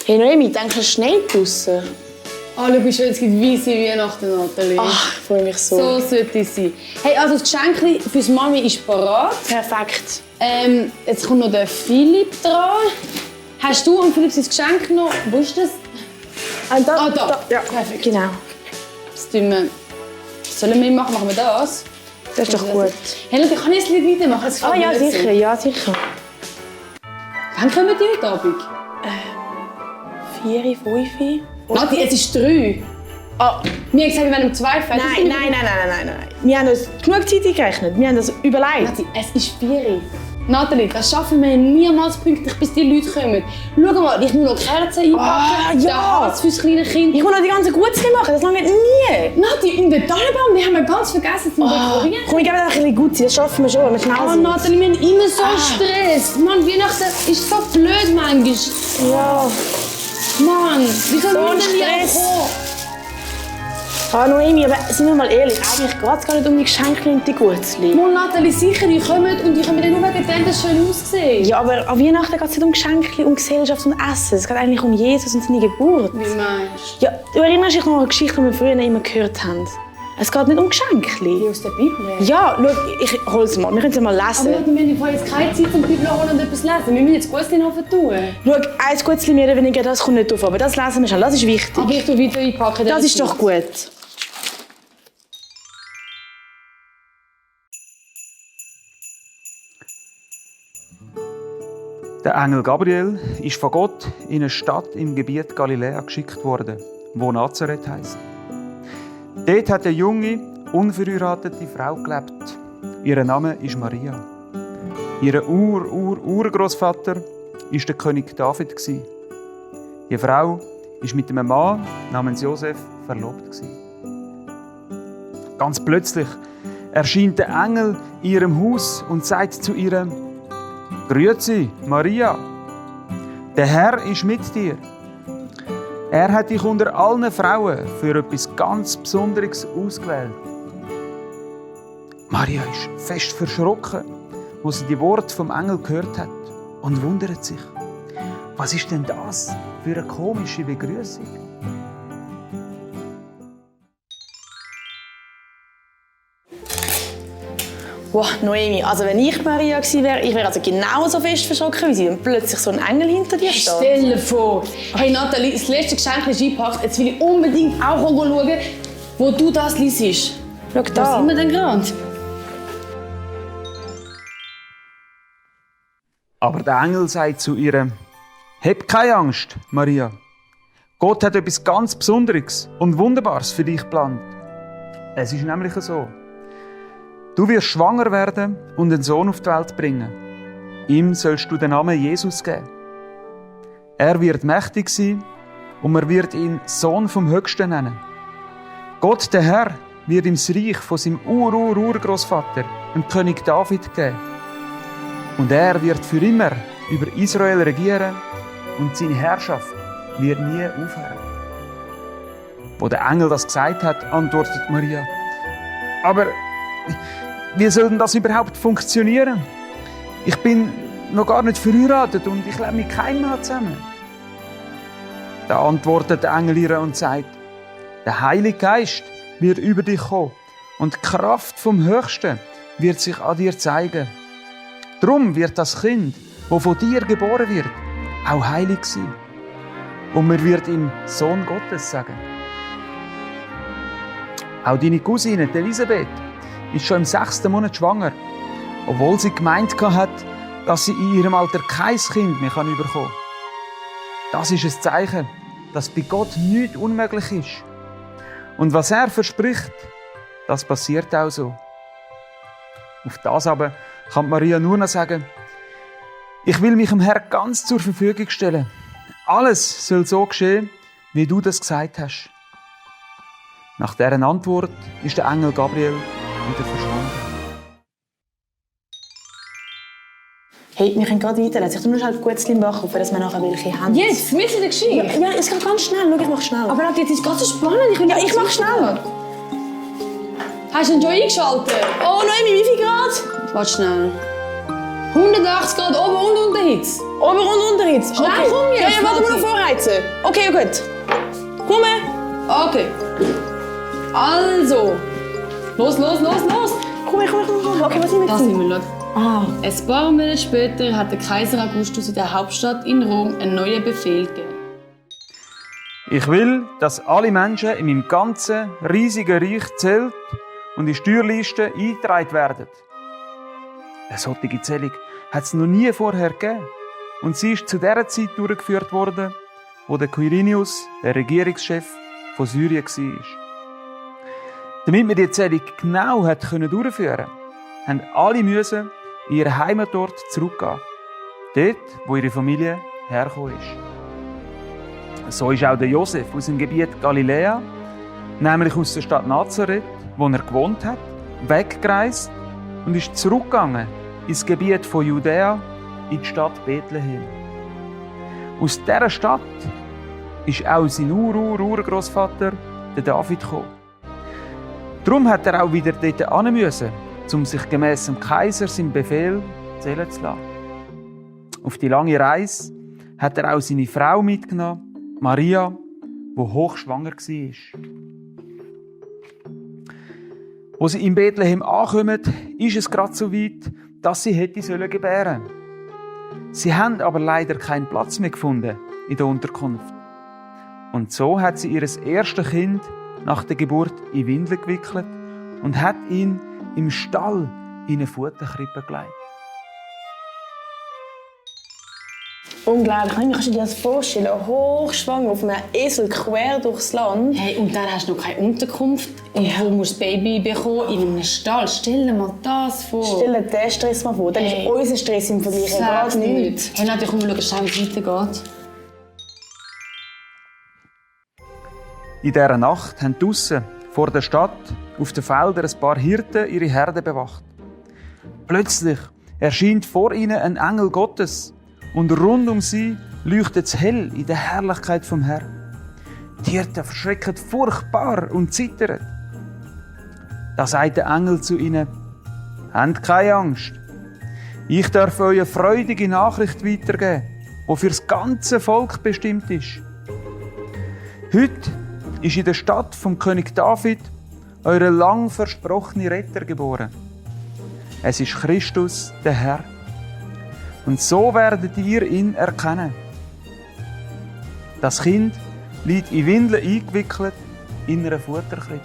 Hey Noemi, denkst du schnell draussen? Oh, schau, wie schön, es gibt weisse Weihnachten, Nathalie. Ach, ich freue mich so. So sollte es sein. Hey, also das Geschenk für die Mami ist parat. Perfekt. Jetzt kommt noch der Philipp dran. Hast du und Philipp sein Geschenk noch? Wo ist das? Da. Ja, perfekt. Genau. Das tun wir. Sollen wir machen? Machen wir das? Das ist doch gut. Hey, kann ich das Lied weitermachen? Das gefällt mir nicht so. Ja, sicher. Wann kommen die heute Abend? 4, 5. Nati, es ist 3. Ah, Wir haben gesagt, wir werden um 2 fertig. Nein. Wir haben uns genug Zeit eingerechnet. Wir haben das überlegt. Nati, es ist 4. Nathalie, das schaffen wir niemals pünktlich, bis die Leute kommen. Schau mal, ich muss noch Kerzen einpacken, ja. der Harz fürs kleine Kind. Ich muss noch die ganzen Gutzli machen, das lange nie. Nati, und den Tannenbaum, den haben wir ganz vergessen zu dekorieren. Komm, ich gebe dir ein bisschen Gutzi, das schaffen wir schon, wenn wir schnell Oh sind. Nathalie, wir haben immer so Stress. Mann, Weihnachten ist so blöd manchmal. Ja. Mann, wie soll So man ein denn hier Stress. kommen? Ah, Noemi, aber sind wir mal ehrlich, eigentlich geht es gar nicht um die Geschenke und die Gutzli. Mann, Nathalie, sicher, die kommen und die können dann nur wegen dem, dass schön aussehen. Ja, aber an Weihnachten geht es nicht um Geschenke, um Gesellschaft und Essen. Es geht eigentlich um Jesus und seine Geburt. Wie meinst Ja, du erinnerst dich noch an eine Geschichte, die wir früher immer gehört haben. Es geht nicht um Geschenke. du? Aus der Bibel? Ja, schau, ich hol's mal. Wir können es mal Aber lesen. Nathalie, wir haben jetzt keine Zeit, um die Bibel holen und etwas lesen. Wir müssen jetzt Gutzli noch tun. Schau, ein Gutzli mehr oder weniger, das kommt nicht drauf. Aber das lesen wir schon, das ist wichtig. Aber ich tue weiter einpacken. Das ist doch gut. Der Engel Gabriel ist von Gott in eine Stadt im Gebiet Galiläa geschickt worden, wo Nazareth heisst. Dort hat eine junge, unverheiratete Frau gelebt. Ihr Name ist Maria. Ihr Urgroßvater war der König David. Die Frau war mit einem Mann namens Josef verlobt. Ganz plötzlich erscheint der Engel in ihrem Haus und sagt zu ihr: Grüezi, Maria, der Herr ist mit dir. Er hat dich unter allen Frauen für etwas ganz Besonderes ausgewählt. Maria ist fest verschrocken, als sie die Worte vom Engel gehört hat und wundert sich: Was ist denn das für eine komische Begrüßung? Wow, Noemi, also wenn ich Maria gewesen wäre, ich wäre also genauso fest verschrocken wie sie und plötzlich so ein Engel hinter dir steht. Stell dir vor. Hey Nathalie, das letzte Geschenk ist eingepackt. Jetzt will ich unbedingt auch schauen, wo du das liest. Schau Wo da. sind wir denn gerade? Aber der Engel sagt zu ihr: Hab keine Angst, Maria. Gott hat etwas ganz Besonderes und Wunderbares für dich geplant. Es ist nämlich so: Du wirst schwanger werden und einen Sohn auf die Welt bringen. Ihm sollst du den Namen Jesus geben. Er wird mächtig sein und man wird ihn Sohn vom Höchsten nennen. Gott, der Herr, wird ihm das Reich von seinem Urgroßvater, dem König David, geben. Und er wird für immer über Israel regieren und seine Herrschaft wird nie aufhören. Wo der Engel das gesagt hat, antwortet Maria: Aber wie soll denn das überhaupt funktionieren? Ich bin noch gar nicht verheiratet und ich lebe mit keinem Mann zusammen. Da antwortet der Engel ihr und sagt: Der Heilige Geist wird über dich kommen und die Kraft vom Höchsten wird sich an dir zeigen. Darum wird das Kind, das von dir geboren wird, auch heilig sein. Und man wird ihm Sohn Gottes sagen. Auch deine Cousine, die Elisabeth, ist schon im 6. Monat schwanger, obwohl sie gemeint hat, dass sie in ihrem Alter kein Kind mehr bekommen kann. Das ist ein Zeichen, dass bei Gott nichts unmöglich ist. Und was er verspricht, das passiert auch so. Auf das aber kann Maria nur noch sagen: Ich will mich dem Herrn ganz zur Verfügung stellen. Alles soll so geschehen, wie du das gesagt hast. Nach deren Antwort ist der Engel Gabriel wieder verschwunden. Hey, wir können gerade weiterlesen. Ich tue nur schnell die Gutzli backen, dass wir nachher welche haben. Jetzt, mitten in der Geschichte? Ja, es geht ganz schnell. Schau, ich mach schnell. Aber jetzt ist es ganz so spannend. ich mach schnell. Hast du ihn schon eingeschaltet? Oh, Noemi, wie viel Grad? Warte schnell. 180 Grad Ober- und Unterhitze. Ober- und Unterhitze. Schnell, Okay. komm jetzt, Ja, warte, wir Vati. noch vorheizen. Okay, gut. Komm her. Okay. Also. Los. Komm her. Okay, was sind wir Da jetzt? sind wir. Schau. Ah, Ein paar Monate später hat der Kaiser Augustus in der Hauptstadt in Rom einen neuen Befehl gegeben. Ich will, dass alle Menschen in meinem ganzen riesigen Reich zählt und in Steuerlisten eingetragen werden. Eine solche Zählung hat es noch nie vorher gegeben. Und sie ist zu der Zeit durchgeführt worden, wo der Quirinius, der Regierungschef von Syrien war. Damit wir die Zählung genau durchführen konnten, haben alle müssen in ihren Heimatort zurückgehen. Dort, wo ihre Familie hergekommen ist. So ist auch der Josef aus dem Gebiet Galiläa, nämlich aus der Stadt Nazareth, wo er gewohnt hat, weggereist und ist zurückgegangen ins Gebiet von Judäa, in die Stadt Bethlehem. Aus dieser Stadt ist auch sein Urgroßvater, der David, gekommen. Darum hat er auch wieder dort hin müssen, um sich gemäss dem Kaiser seinen Befehl zählen zu lassen. Auf die lange Reise hat er auch seine Frau mitgenommen, Maria, die hochschwanger war. Als sie in Bethlehem ankommen, ist es gerade so weit, dass sie hätte gebären sollen. Sie haben aber leider keinen Platz mehr gefunden in der Unterkunft. Und so hat sie ihr erstes Kind nach der Geburt in Windeln gewickelt und hat ihn im Stall in eine Futterkrippe gelegt. unglaublich. Kannst du dir das vorstellen? Hochschwanger auf einem Esel quer durchs Land. Hey, und dann hast du noch keine Unterkunft. Und wo musst du das Baby bekommen? In einem Stall. Stell dir mal das vor. Stell dir den Stress mal vor. Dann ist unser Stress im Vergleich Sag's gar nicht. nichts. Hey, natürlich, komm, wir schauen, wie es weitergeht. In dieser Nacht haben draussen vor der Stadt auf den Feldern ein paar Hirten ihre Herde bewacht. Plötzlich erscheint vor ihnen ein Engel Gottes und rund um sie leuchtet es hell in der Herrlichkeit vom Herrn. Die Hirten verschrecken furchtbar und zittern. Da sagt der Engel zu ihnen: Habt keine Angst. Ich darf euch eine freudige Nachricht weitergeben, die für das ganze Volk bestimmt ist. Heute ist in der Stadt vom König David euer lang versprochener Retter geboren. Es ist Christus, der Herr. Und so werdet ihr ihn erkennen. Das Kind liegt in Windeln eingewickelt in einer Futterkrippe.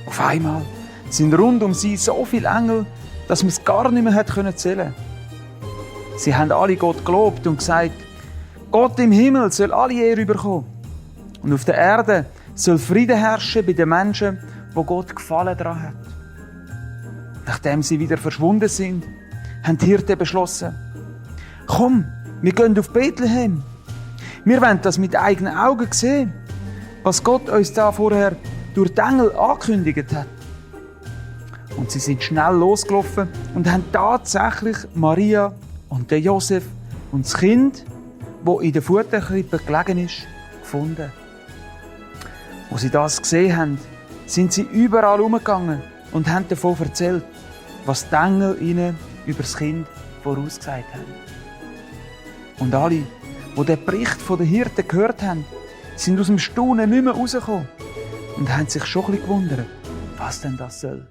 Auf einmal sind rund um sie so viele Engel, dass man es gar nicht mehr zählen konnte. Sie haben alle Gott gelobt und gesagt: Gott im Himmel soll alle Ehre bekommen. Und auf der Erde soll Frieden herrschen bei den Menschen, wo Gott Gefallen daran hat. Nachdem sie wieder verschwunden sind, haben die Hirten beschlossen: Komm, wir gehen auf Bethlehem. Wir wollen das mit eigenen Augen sehen, was Gott uns da vorher durch die Engel angekündigt hat. Und sie sind schnell losgelaufen und haben tatsächlich Maria und den Josef und das Kind, das in der Futterkrippe gelegen ist, gefunden. Als sie das gesehen haben, sind sie überall herumgegangen und haben davon erzählt, was die Engel ihnen über das Kind vorausgesagt haben. Und alle, die den Bericht der Hirten gehört haben, sind aus dem Staunen nicht mehr rausgekommen und haben sich schon ein bisschen gewundert, was denn das soll.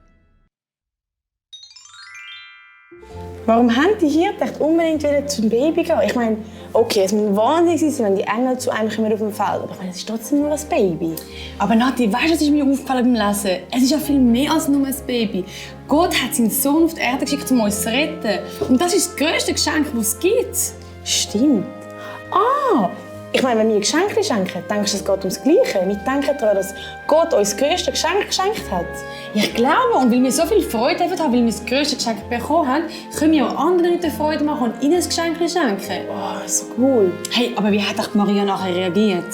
Warum haben die Hirten echt unbedingt wieder zum Baby gehen? Ich meine, okay, es muss wahnsinnig sein, wenn die Engel zu einem kommen auf dem Feld. Aber ich meine, es ist trotzdem nur ein Baby. Aber Nati, weißt du, was ist mir aufgefallen beim Lesen? Es ist ja viel mehr als nur ein Baby. Gott hat seinen Sohn auf die Erde geschickt, um uns zu retten. Und das ist das grösste Geschenk, das es gibt. Stimmt. Ah, ich meine, wenn wir Geschenke schenken, denkst du, es geht ums Gleiche? Wir denken daran, dass Gott uns das grösste Geschenk geschenkt hat. Ich glaube, und weil wir so viel Freude haben, weil wir das grösste Geschenk bekommen haben, können wir auch anderen Leuten Freude machen und ihnen ein Geschenk schenken. Oh, so cool. Hey, aber wie hat doch Maria nachher reagiert?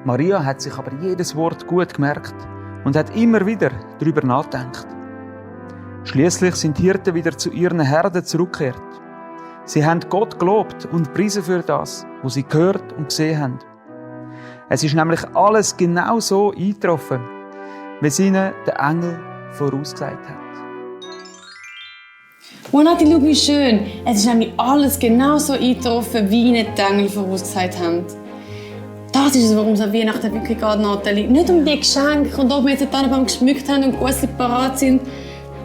Maria hat sich aber jedes Wort gut gemerkt und hat immer wieder darüber nachgedacht. Schließlich sind die Hirten wieder zu ihren Herden zurückgekehrt. Sie haben Gott gelobt und gepriesen für das, was sie gehört und gesehen haben. Es ist nämlich alles genau so eingetroffen, wie es ihnen der Engel vorausgesagt hat. Oh Nati, schau wie schön. Es ist nämlich alles genau so eingetroffen, wie ihnen die Engel vorausgesagt haben. Das ist es, worum es an Weihnachten wirklich geht, Nathalie. Nicht um die Geschenke und ob wir jetzt den Tannenbaum geschmückt haben und Gussli parat sind.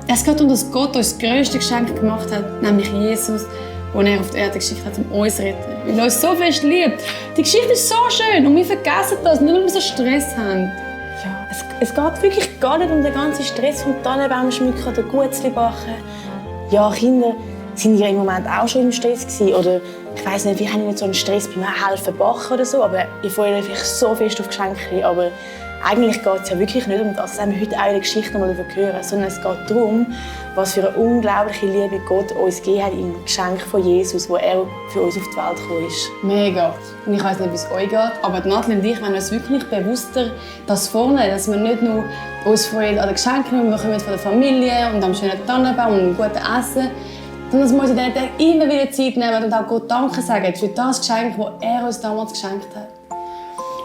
Es geht um, dass Gott uns das grösste Geschenk gemacht hat, nämlich Jesus, den er auf die Erde geschickt hat, um uns zu retten. Weil er uns so fest liebt. Die Geschichte ist so schön und wir vergessen das, nur weil wir so Stress haben. Ja, es geht wirklich gar nicht um den ganzen Stress vom Tannenbaum schmücken oder Gutzli backen. Ja, Kinder sind ja im Moment auch schon im Stress gewesen. Oder ich weiss nicht, wir haben nicht so einen Stress beim Helfen backen oder so, aber ich freue mich vielleicht so fest auf Geschenke. Aber eigentlich geht es ja wirklich nicht um das, das haben wir heute auch in der Geschichte noch mal hören, sondern es geht darum, was für eine unglaubliche Liebe Gott uns gegeben hat im Geschenk von Jesus, wo er für uns auf die Welt gekommen ist. Mega. Und ich weiss nicht, wie es euch geht, aber Nathalie und ich wollen uns wirklich bewusster das vornehmen, dass wir nicht nur uns freuen an den Geschenken, die wir bekommen von der Familie und am schönen Tannenbaum und am guten Essen, sondern dass wir uns in diesen Tagen immer wieder Zeit nehmen und auch Gott Danke sagen für das Geschenk, das er uns damals geschenkt hat.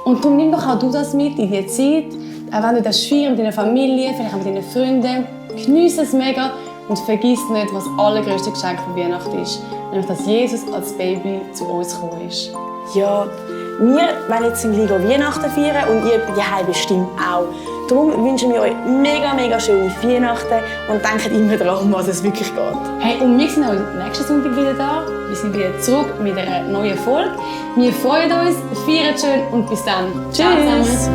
Und darum nimm doch auch du das mit in die Zeit, auch wenn du das feiern mit deiner Familie, vielleicht auch mit deinen Freunden. Geniesse es mega und vergiss nicht, was das allergrößte Geschenk von Weihnachten ist, nämlich dass Jesus als Baby zu uns gekommen ist. Ja, wir wollen jetzt in Ligo Weihnachten feiern und ihr daheim bestimmt auch. Darum wünschen wir euch mega schöne Weihnachten und denkt immer daran, um was es wirklich geht. Hey, und wir sind auch nächsten Sonntag wieder da. Wir sind wieder zurück mit einer neuen Folge. Wir freuen uns, feiern schön und bis dann. Tschüss!